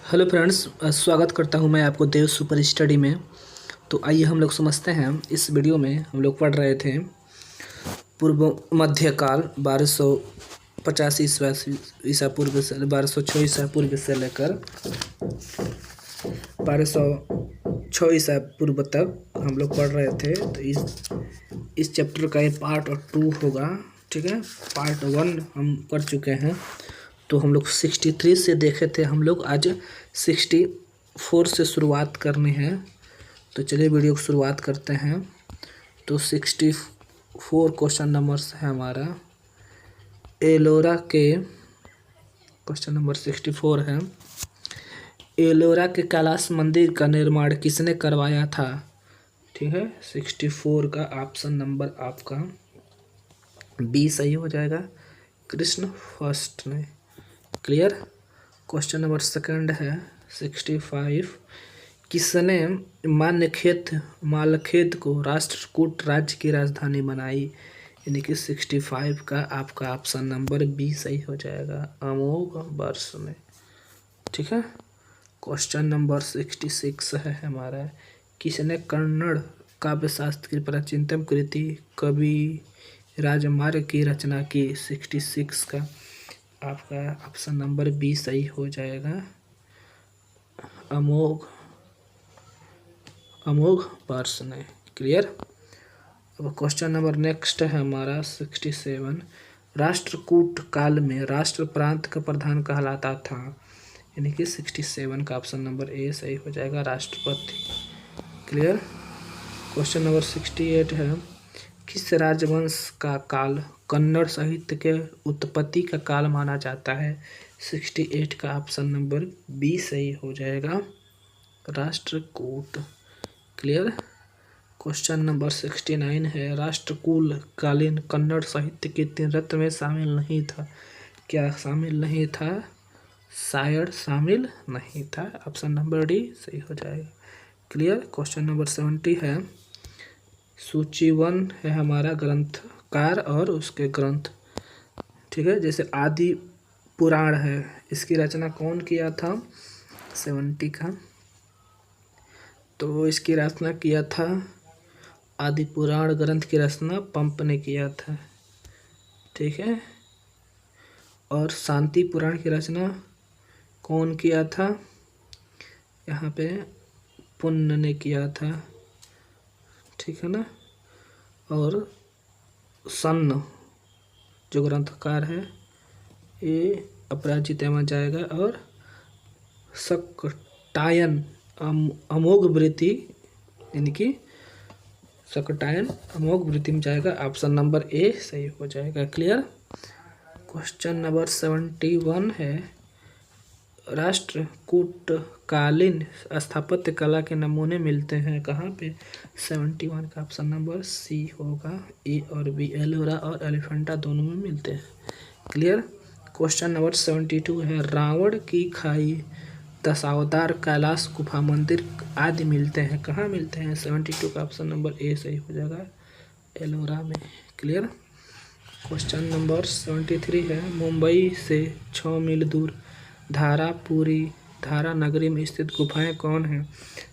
Hello friends, स्वागत करता हूं मैं आपको देव सुपर स्टडी में। तो आइए हम लोग समझते हैं। इस वीडियो में हम लोग पढ़ रहे थे पूर्व मध्यकाल 1250 ईसा पूर्व से 1206 ईसा पूर्व से लेकर 1206 ईसा पूर्व तक हम लोग पढ़ रहे थे। तो इस चैप्टर का ये पार्ट 2 होगा। ठीक है, पार्ट 1 हम कर चुके हैं। तो हम लोग 63 से देखे थे, हम लोग आज 64 से शुरुआत करनी है। तो चलिए वीडियो की शुरुआत करते हैं। तो 64 क्वेश्चन नंबर है हमारा। एलोरा के क्वेश्चन नंबर 64 है, एलोरा के कैलाश मंदिर का निर्माण किसने करवाया था? ठीक है, 64 का ऑप्शन नंबर आपका बी सही हो जाएगा, कृष्ण फर्स्ट ने। क्लियर। क्वेश्चन नंबर सेकंड है 65, किसने मालखेत को राष्ट्रकूट राज्य की राजधानी बनाई? यानी कि 65 का आपका ऑप्शन नंबर बी सही हो जाएगा, अमोघ वर्ष में। ठीक है। क्वेश्चन नंबर 66 है हमारा, किसने कन्नड़ काव्य शास्त्र की प्राचीनतम कृति कवि राजमार्ग की रचना की? 66 का आपका ऑप्शन नंबर बी सही हो जाएगा, अमोघ वर्ष ने। क्लियर। अब क्वेश्चन नंबर नेक्स्ट है हमारा 67, राष्ट्रकूट काल में राष्ट्र प्रांत का प्रधान कहलाता था? यानी कि 67 का ऑप्शन नंबर ए सही हो जाएगा, राष्ट्रपति। क्लियर। क्वेश्चन नंबर 68 है, किस राजवंश का काल कन्नड़ साहित्य के उत्पत्ति का काल माना जाता है? 68 का ऑप्शन नंबर बी सही हो जाएगा, राष्ट्रकूट। क्लियर। क्वेश्चन नंबर 69 है, राष्ट्रकूट कालीन कन्नड़ साहित्य के 3 रत्न में शामिल नहीं था? क्या शामिल नहीं था? शायद शामिल नहीं था, ऑप्शन नंबर डी सही हो जाएगा। क्लियर। क्वेश्चन नंबर 70 है, सूचीवन है हमारा ग्रंथकार और उसके ग्रंथ। ठीक है, जैसे आदि पुराण है, इसकी रचना कौन किया था? 70 का, तो इसकी रचना किया था, आदि पुराण ग्रंथ की रचना पंप ने किया था। ठीक है। और शांति पुराण की रचना कौन किया था? यहाँ पे पुण्य ने किया था। ठीक है ना। और सन्न जो ग्रंथकार है ये अपराजित में जाएगा, और सकटायन अमोघ वृत्ति, यानी कि सकटायन अमोघ वृत्ति में जाएगा, ऑप्शन नंबर ए सही हो जाएगा। क्लियर। क्वेश्चन नंबर 71 है, राष्ट्रकूट कालीन स्थापत्य कला के नमूने मिलते हैं कहाँ पे? 71 का ऑप्शन नंबर सी होगा, ए और बी, एलोरा और एलिफेंटा दोनों में मिलते हैं। क्लियर। क्वेश्चन नंबर 72 है, रावण की खाई, दशावतार, कैलाश गुफा मंदिर आदि मिलते हैं कहाँ मिलते हैं? 72 का ऑप्शन नंबर ए सही हो जाएगा, एलोरा में। क्लियर। क्वेश्चन नंबर 73 है, मुंबई से 6 मील दूर धारा नगरी में स्थित गुफाएं कौन हैं?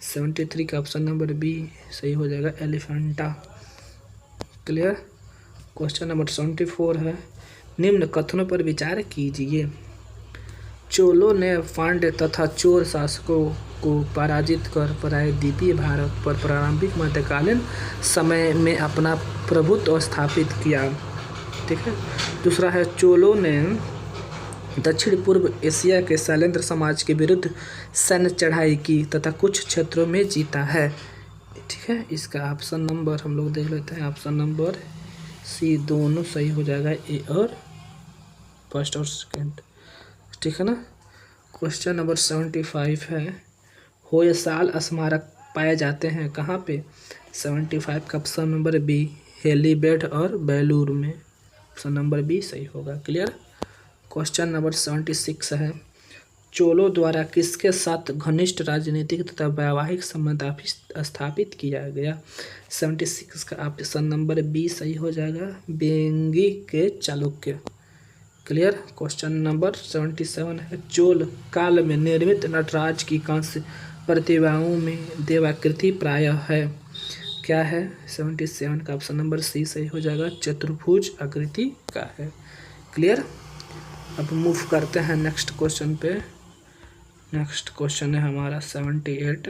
73 का ऑप्शन नंबर बी सही हो जाएगा, एलिफेंटा। क्लियर। क्वेश्चन नंबर 74 है, निम्न कथनों पर विचार कीजिए। चोलों ने पांड्य तथा चोर शासकों को पराजित कर प्रायद्वीपीय भारत पर प्रारंभिक मध्यकालीन समय में अपना प्रभुत्व स्थापित किया। ठीक है। दूसरा है, चोलों ने दक्षिण पूर्व एशिया के शैलेंद्र समाज के विरुद्ध सैन्य चढ़ाई की तथा कुछ क्षेत्रों में जीता है। ठीक है, इसका ऑप्शन नंबर हम लोग देख लेते हैं, ऑप्शन नंबर सी दोनों सही हो जाएगा, ए और फर्स्ट और सेकंड। ठीक है ना। क्वेश्चन नंबर 75 है, होयसाल स्मारक पाए जाते हैं कहाँ पे? 75 का ऑप्शन नंबर बी, हेलीबैड और बेलूर में, ऑप्शन नंबर बी सही होगा। क्लियर। क्वेश्चन नंबर 76 है, चोलों द्वारा किसके साथ घनिष्ठ राजनीतिक तथा वैवाहिक संबंध स्थापित किया गया? 76 का ऑप्शन नंबर बी सही हो जाएगा, बेंगी के चालुक्य। क्लियर। क्वेश्चन नंबर 77 है, चोल काल में निर्मित नटराज की कांस्य प्रतिमाओं में देवाकृति प्रायः है, क्या है? 77 का ऑप्शन नंबर सी सही हो जाएगा, चतुर्भुज आकृति का है। क्लियर। अब मूव करते हैं नेक्स्ट क्वेश्चन पे। नेक्स्ट क्वेश्चन है हमारा 78।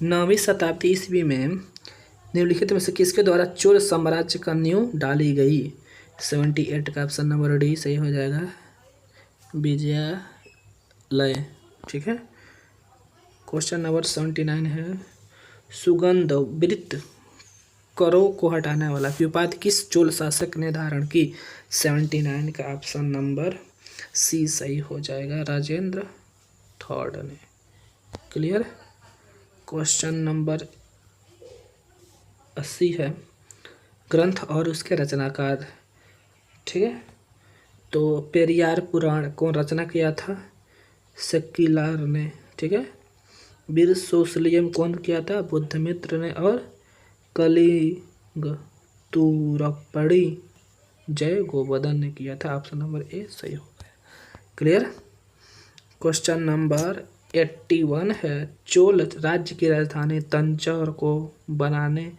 9वीं शताब्दी ईस्वी में निम्नलिखित में से किसके द्वारा चोल साम्राज्य का नींव डाली गई? 78 का ऑप्शन नंबर डी सही हो जाएगा, विजयालय। ठीक है। क्वेश्चन नंबर 79 है, सुगंध वृत्त करों को हटाने वाला उपाधि किस चोल शासक ने धारण की? 79 का ऑप्शन नंबर सी सही हो जाएगा, राजेंद्र थर्ड ने। क्लियर। क्वेश्चन नंबर 80 है, ग्रंथ और उसके रचनाकार। ठीक है। तो पेरियार पुराण कौन रचना किया था? सेक्किलार ने। ठीक है। वीर सोसलियम कौन किया था? बुद्धमित्र ने। और कलिंग तुरपड़ी जय गोवर्धन ने किया था। ऑप्शन नंबर ए सही हो गया। क्लियर। क्वेश्चन नंबर 81 है, चोल राज्य की राजधानी तंजौर को बनाने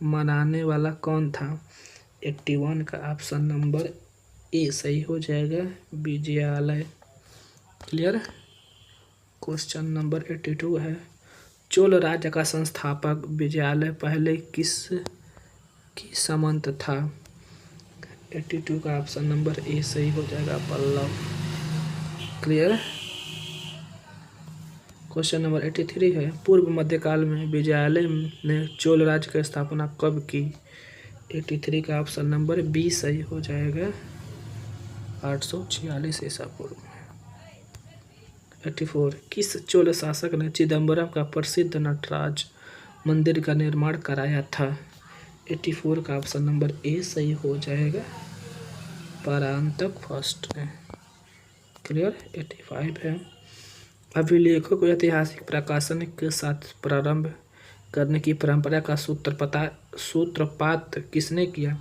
मनाने वाला कौन था? 81 का ऑप्शन नंबर ए सही हो जाएगा, विजयालय। क्लियर। क्वेश्चन नंबर 82 है, चोल राज्य का संस्थापक विजयालय पहले किस की सामंत था? 82 का ऑप्शन नंबर ए सही हो जाएगा, पल्लव। क्लियर। क्वेश्चन नंबर 83 है, पूर्व मध्यकाल में विजयालय ने चोल राज्य की स्थापना कब की? 83 का ऑप्शन नंबर बी सही हो जाएगा, 846 ईसा पूर्व में। 84, किस चोल शासक ने चिदम्बरम का प्रसिद्ध नटराज मंदिर का निर्माण कराया था? 84 का ऑप्शन नंबर ए सही हो जाएगा, परांतक फर्स्ट ने। क्लियर। 85 है, अभिलेखों को ऐतिहासिक प्रकाशन के साथ प्रारंभ करने की परंपरा का सूत्रपात किसने किया?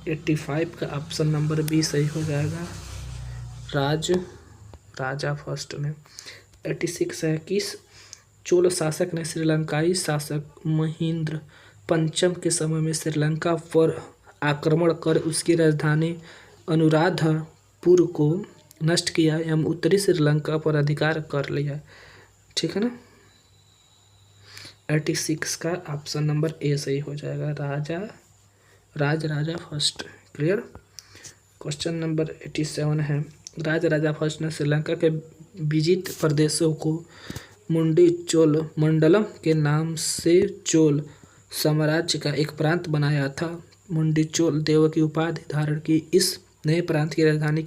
85 का ऑप्शन नंबर बी सही हो जाएगा, राजा फर्स्ट ने। 86 है, किस चोल शासक ने श्रीलंकाई शासक महेंद्र पंचम के समय में श्रीलंका पर आक्रमण कर उसकी राजधानी अनुराधपुर को नष्ट किया एवं उत्तरी श्रीलंका पर अधिकार कर लिया? ठीक है ना। 86 का ऑप्शन नंबर ए सही हो जाएगा, राजा फर्स्ट। क्लियर। क्वेश्चन नंबर 87 है, राजा फर्स्ट ने श्रीलंका के विजित प्रदेशों को मुंडी चोल मंडलम के नाम से चोल साम्राज्य का एक प्रांत बनाया था। मुंडी चोल देव की उपाधि धारण की इस नए प्रांत की राजधानी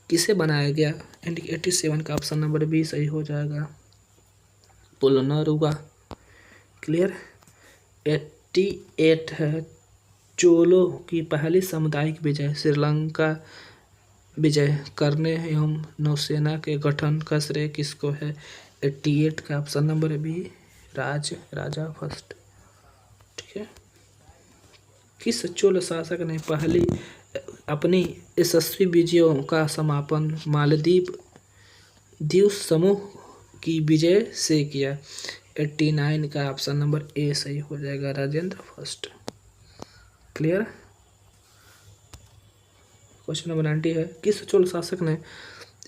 किसे बनाया गया? 87 का ऑप्शन नंबर बी सही हो जाएगा, पुलनरुवा। क्लियर। 88 है, चोलों की पहली सामुदायिक विजय श्रीलंका विजय करने एवं नौसेना के गठन का श्रेय किसको है? 88 का ऑप्शन नंबर बी, राजा फर्स्ट। ठीक है। किस चोल शासक ने पहली अपनी यशस्वी विजयों का समापन मालदीव द्वीप समूह की विजय से किया? 89 का ऑप्शन नंबर ए सही हो जाएगा, Rajendra first. Clear. Question number 90 है, किस चोल शासक ने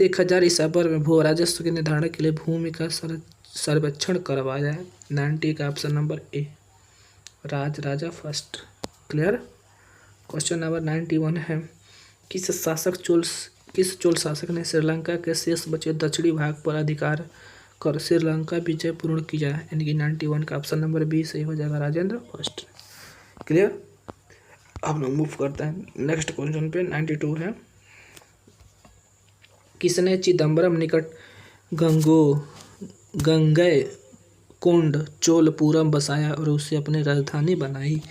1000 ईसा पूर्व में भू राजस्व के निर्धारण के लिए भूमि का सर्वेक्षण करवाया? 90 का ऑप्शन नंबर ए, राजा फर्स्ट। क्लियर। क्वेश्चन नंबर 91 है, किस चोल शासक ने श्रीलंका के शेष बचे दक्षिणी भाग पर अधिकार कर श्रीलंका विजय पूर्ण किया? यानी कि 91 का ऑप्शन नंबर बी सही हो जाएगा, राजेंद्र फर्स्ट। क्लियर। अब लोग मूव करते हैं नेक्स्ट क्वेश्चन पे। 92 है, किसने चिदम्बरम निकट गंगई कोंड चोलपुरम बसाया और उसे अपनी राजधानी बनाई?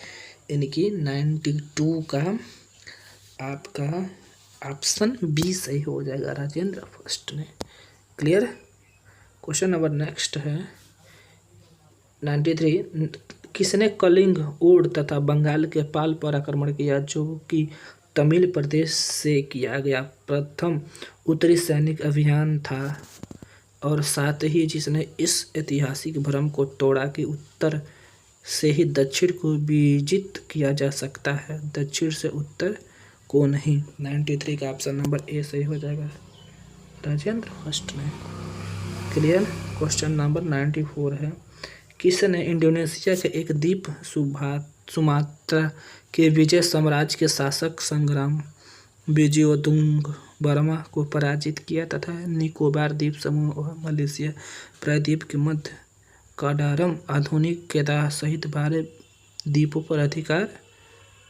यानी कि 92 का आपका ऑप्शन बी सही हो जाएगा, राजेंद्र फर्स्ट ने। क्लियर। क्वेश्चन नंबर नेक्स्ट है 93। किसने कलिंग, ओड तथा बंगाल के पाल पर आक्रमण किया, जो कि तमिल प्रदेश से किया गया प्रथम उत्तरी सैनिक अभियान था, और साथ ही जिसने इस ऐतिहासिक भ्रम को तोड़ा कि उत्तर से ही दक्षिण को विजित किया जा सकता है, दक्षिण से उत्तर को नहीं। 93 का ऑप्शन नंबर ए सही हो जाएगा, राजेंद्र फर्स्ट ने। क्लियर। क्वेश्चन नंबर 94 है। किसने इंडोनेशिया के एक द्वीप सुमात्रा के विजय साम्राज्य के शासक संग्राम विजयोदुंग वर्मा को पराजित किया तथा निकोबार द्वीप समूह और मलेशिया प्रायद्वीप के मध्य काडारम आधुनिक केदार सहित 12 द्वीपों पर अधिकार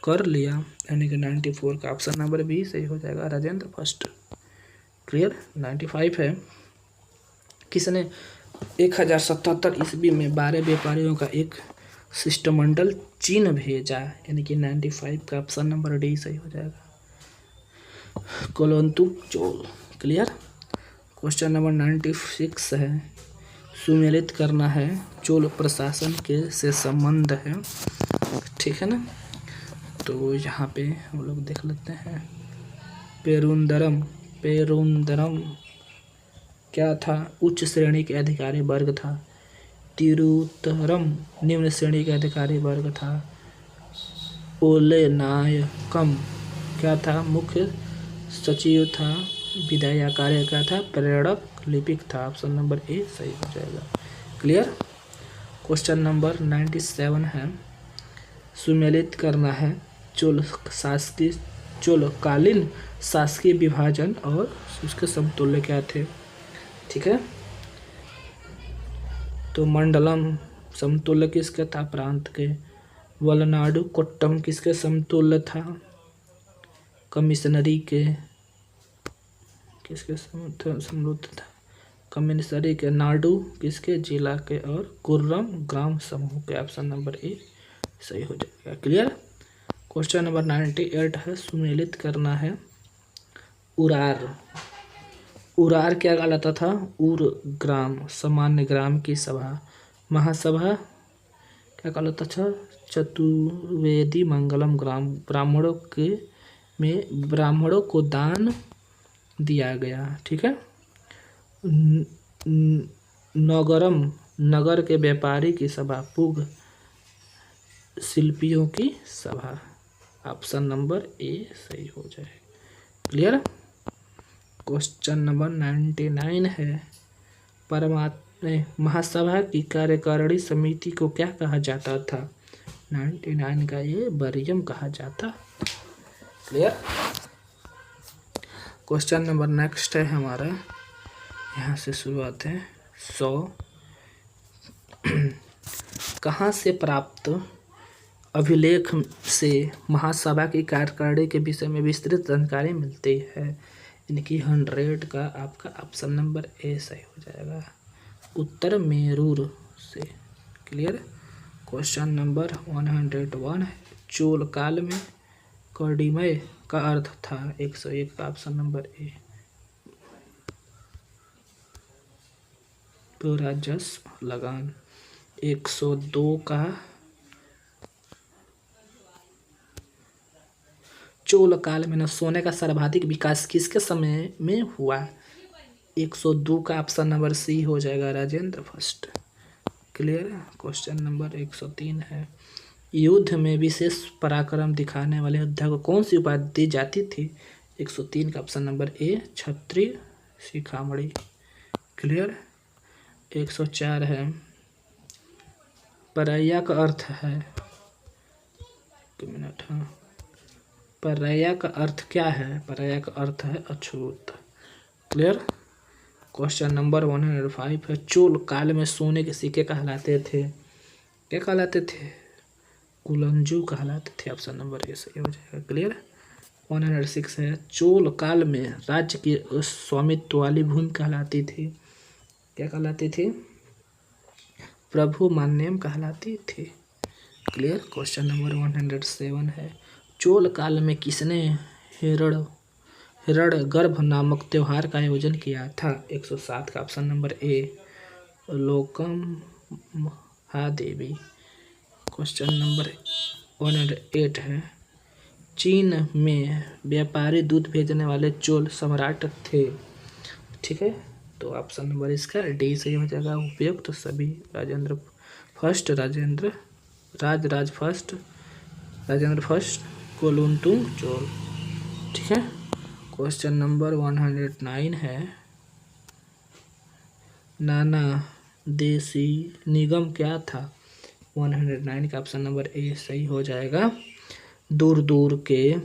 कर लिया? यानी कि 94 का ऑप्शन नंबर बी सही हो जाएगा, राजेंद्र फर्स्ट। क्लियर। 95 है। किसने 1077 ईस्वी में 12 व्यापारियों का एक शिष्टमंडल चीन भेजा? यानी कि 95 का ऑप्शन नंबर डी सही हो जाएगा, कोलोंतुंगचोल। क्लियर। क्वेश्चन नंबर 96 है। सुमेलित करना है, चोल प्रशासन के से संबंध है, ठीक है ना। तो यहाँ पे हम लोग देख लेते हैं। पेरुंदरम क्या था? उच्च श्रेणी के अधिकारी वर्ग था। तिरुतरम निम्न श्रेणी के अधिकारी वर्ग था। ओले नायकम क्या था? मुख्य सचिव था। विधायी कार्य क्या था? प्रेरक लिपिक था। ऑप्शन नंबर ए सही हो जाएगा। क्लियर। क्वेश्चन नंबर 97 है। सुमेलित करना है, चोलकालीन शासकीय विभाजन और उसके समतुल्य क्या थे, ठीक है। तो मंडलम समतुल्य किसके था? प्रांत के। वलनाडु कोट्टम किसके समतुल्य था? कमिश्नरी के। किसके समृद्ध था? कमिश्नरी के। नाडु किसके? जिला के। और कुर्रम ग्राम समूह के। ऑप्शन नंबर ए सही हो जाएगा। क्लियर। क्वेश्चन नंबर 98 है। सुमेलित करना है, उरार क्या कहलाता था? उर ग्राम, सामान्य ग्राम की सभा। महासभा क्या कहलाता था? चतुर्वेदी मंगलम ग्राम, ब्राह्मणों को दान दिया गया, ठीक है। नगरम नगर के व्यापारी की सभा। पुग शिल्पियों की सभा। ऑप्शन नंबर ए सही हो जाए। क्लियर। क्वेश्चन नंबर 99 है। महासभा की कार्यकारिणी समिति को क्या कहा जाता था? 99 का ये बरियम कहा जाता। क्लियर। क्वेश्चन नंबर नेक्स्ट है हमारा, यहाँ से शुरुआत है। 100 कहाँ से प्राप्त अभिलेख से महासभा की कार्यकारिणी के विषय में विस्तृत जानकारी मिलती है? इनकी 100 का आपका ऑप्शन नंबर ए सही हो जाएगा, उत्तर मेरूर से। क्लियर। क्वेश्चन नंबर 101 है। चोल काल में कौडिमय का अर्थ था? 101 का ऑप्शन नंबर ए। तो राजस्व लगान। 102 का चोल काल में सोने का सर्वाधिक विकास किसके समय में हुआ? 102 का ऑप्शन नंबर सी हो जाएगा, Rajendra first. Clear. Question number 103 है। युद्ध में विशेष पराक्रम दिखाने वाले योद्धा को कौन सी उपाधि दी जाती थी? 103 का ऑप्शन नंबर ए, क्षत्रिय शिखामणि। क्लियर। 104 है। परैया का अर्थ है, हाँ, परैया का अर्थ क्या है? परैया का अर्थ है अछूत। क्लियर। क्वेश्चन नंबर 105 है। चोल काल में सोने के सिक्के कहलाते थे? क्या कहलाते थे? कुलंजू कहलाते थे। ऑप्शन नंबर ए सही हो जाएगा। क्लियर। 106 है। चोल काल में राज्य की स्वामित्व वाली भूमि कहलाती थी? क्या कहलाती थी? प्रभु मान्यम कहलाती थी। क्लियर। क्वेश्चन नंबर 107 है। चोल काल में किसने हिरण्यगर्भ नामक त्योहार का आयोजन किया था? 107 का ऑप्शन नंबर ए, लोकम महादेवी। क्वेश्चन नंबर 108 है, चीन में व्यापारी दूध भेजने वाले चोल सम्राट थे। ठीक है, तो ऑप्शन नंबर इसका डी सही हो जाएगा। उपयुक्त तो सभी राज फर्स्ट कुलोत्तुंग चोल। ठीक है, क्वेश्चन नंबर 109 है, नाना देशी निगम क्या था। 109 का ऑप्शन नंबर ए सही हो जाएगा। दूर दूर के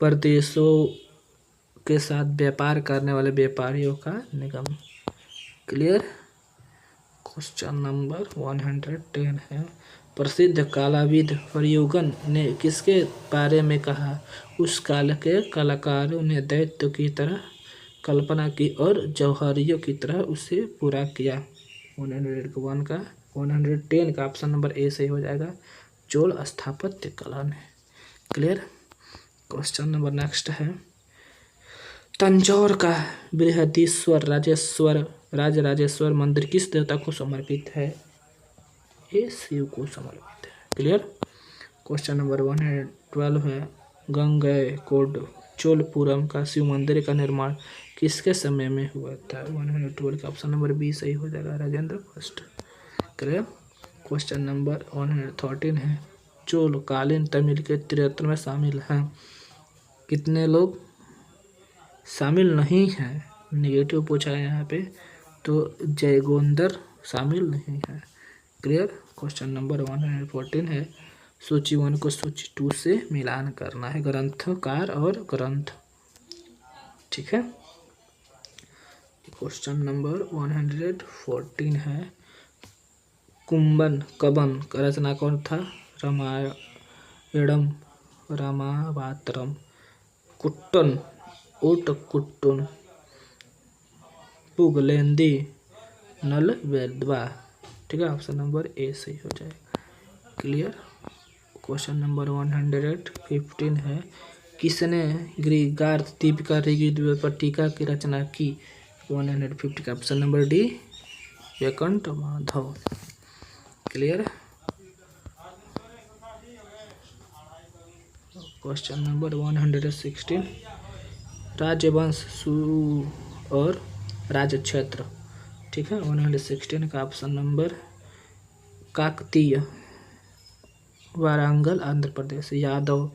प्रदेशों के साथ व्यापार करने वाले व्यापारियों का निगम। क्लियर। क्वेश्चन नंबर 110 है, प्रसिद्ध कलाविद प्रयोगन ने किसके बारे में कहा। उस काल के कलाकारों ने दैत्य की तरह कल्पना की और जौहरियों की तरह उसे पूरा किया। 110 का ऑप्शन नंबर ए सही हो जाएगा। चोल स्थापत्य कला ने। क्लियर। क्वेश्चन नंबर नेक्स्ट है, तंजौर का बृहदीश्वर राजराजेश्वर मंदिर किस देवता को समर्पित है। ये शिव को समर्पित है। क्लियर। क्वेश्चन नंबर 112 है, गंगैकोंड चोलपुरम का शिव मंदिर का निर्माण किसके समय में हुआ था। 112 का ऑप्शन नंबर बी सही हो जाएगा, Rajendra first. Clear. Question number 113 है, चोलकालीन तमिल के त्रिरत्न में शामिल हैं। कितने लोग शामिल नहीं हैं, नेगेटिव पूछा है यहाँ पे, तो जयगोंदर शामिल नहीं है। क्लियर। क्वेश्चन नंबर 114 है, सूची 1 को सूची 2 से मिलान करना है, ग्रंथकार और ग्रंथ। ठीक है। क्वेश्चन नंबर 114 है, कुंभन कबन का रचना कौन था। रामायणम रामावतारम। कुट्टन ओटकुट्टन पुगलेंदी नलवेदवा। ठीक है, ऑप्शन नंबर ए सही हो जाएगा। क्लियर। क्वेश्चन नंबर 115 है, किसने ग्रीगार्थ दीपिका ऋग्वेद पर टीका की रचना की। 150 का option number D Venkat Madhav. Clear. Question number 116, राजवंश और राजक्षेत्र। ठीक है, 116 का ऑप्शन नंबर काकतीय वारंगल आंध्र प्रदेश, यादव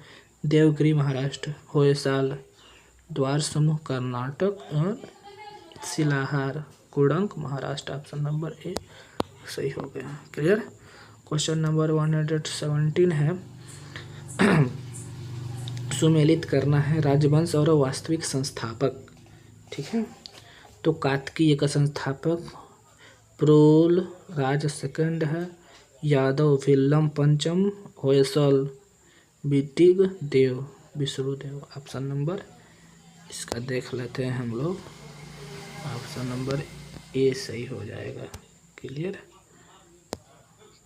देवगिरी महाराष्ट्र, होयसाल द्वार समूह कर्नाटक और शिलाहार कुडंक महाराष्ट्र। ऑप्शन नंबर ए सही हो गया। क्लियर। क्वेश्चन नंबर 117 है, सुमेलित करना है राजवंश और वास्तविक संस्थापक। ठीक है, तो कात्कीय का संस्थापक प्रोल राज सेकंड है, यादव विल्लम पंचम, होयसल विटिग देव विष्णुदेव। ऑप्शन नंबर इसका देख लेते हैं हम लोग, ऑप्शन नंबर ए सही हो जाएगा। क्लियर।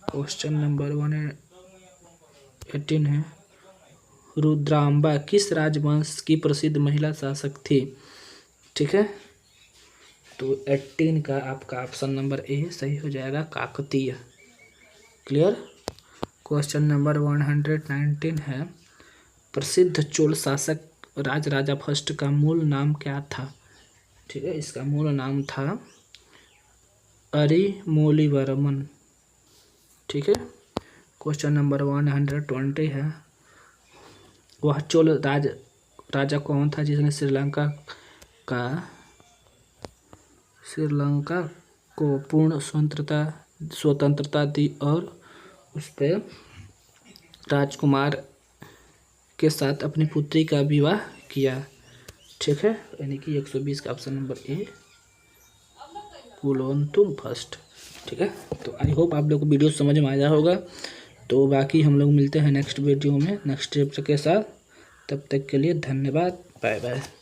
क्वेश्चन नंबर 118 है, रुद्रांबा किस राजवंश की प्रसिद्ध महिला शासक थी। ठीक है, तो 18 का आपका ऑप्शन नंबर ए सही हो जाएगा, काकतीय। क्लियर। क्वेश्चन नंबर 119 है, प्रसिद्ध चोल शासक राजराजा फर्स्ट का मूल नाम क्या था। ठीक है, इसका मूल नाम था अरिमोलीवर्मन। ठीक है। क्वेश्चन नंबर 120 है, वह चोल राजा कौन था जिसने श्रीलंका को पूर्ण स्वतंत्रता दी और उस पर राजकुमार के साथ अपनी पुत्री का विवाह किया। ठीक है, यानी कि 120 का ऑप्शन नंबर ए कुलोत्तुंग फर्स्ट। ठीक है, तो आई होप आप लोग को वीडियो समझ में आया होगा। तो बाकी हम लोग मिलते हैं नेक्स्ट वीडियो में नेक्स्ट टिप्स के साथ। तब तक के लिए धन्यवाद, बाय बाय।